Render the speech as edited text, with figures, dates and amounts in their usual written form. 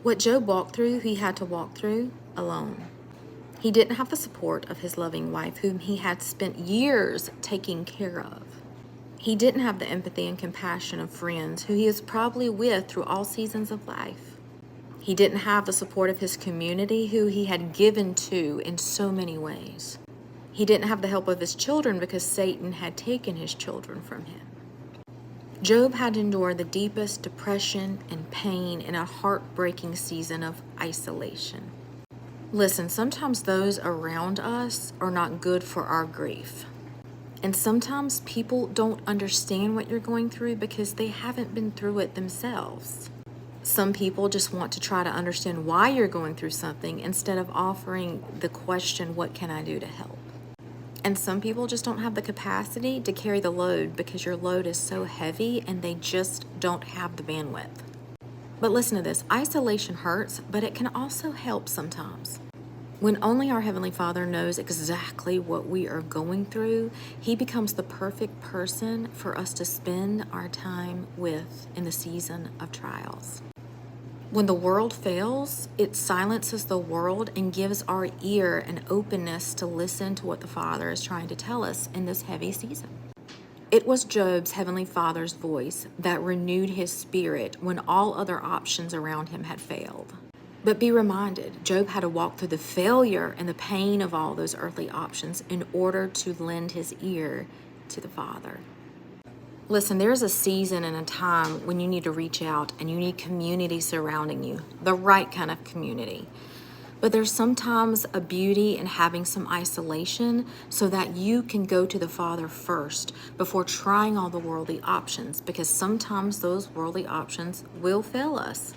What Job walked through, he had to walk through alone. He didn't have the support of his loving wife, whom he had spent years taking care of. He didn't have the empathy and compassion of friends who he was probably with through all seasons of life. He didn't have the support of his community who he had given to in so many ways. He didn't have the help of his children because Satan had taken his children from him. Job had to endure the deepest depression and pain in a heartbreaking season of isolation. Listen, sometimes those around us are not good for our grief. And sometimes people don't understand what you're going through because they haven't been through it themselves. Some people just want to try to understand why you're going through something instead of offering the question, what can I do to help? And some people just don't have the capacity to carry the load because your load is so heavy and they just don't have the bandwidth. But listen to this, isolation hurts, but it can also help sometimes. When only our Heavenly Father knows exactly what we are going through, He becomes the perfect person for us to spend our time with in the season of trials. When the world fails, it silences the world and gives our ear an openness to listen to what the Father is trying to tell us in this heavy season. It was Job's Heavenly Father's voice that renewed his spirit when all other options around him had failed. But be reminded, Job had to walk through the failure and the pain of all those earthly options in order to lend his ear to the Father. Listen, there's a season and a time when you need to reach out and you need community surrounding you, the right kind of community. But there's sometimes a beauty in having some isolation so that you can go to the Father first before trying all the worldly options, because sometimes those worldly options will fail us.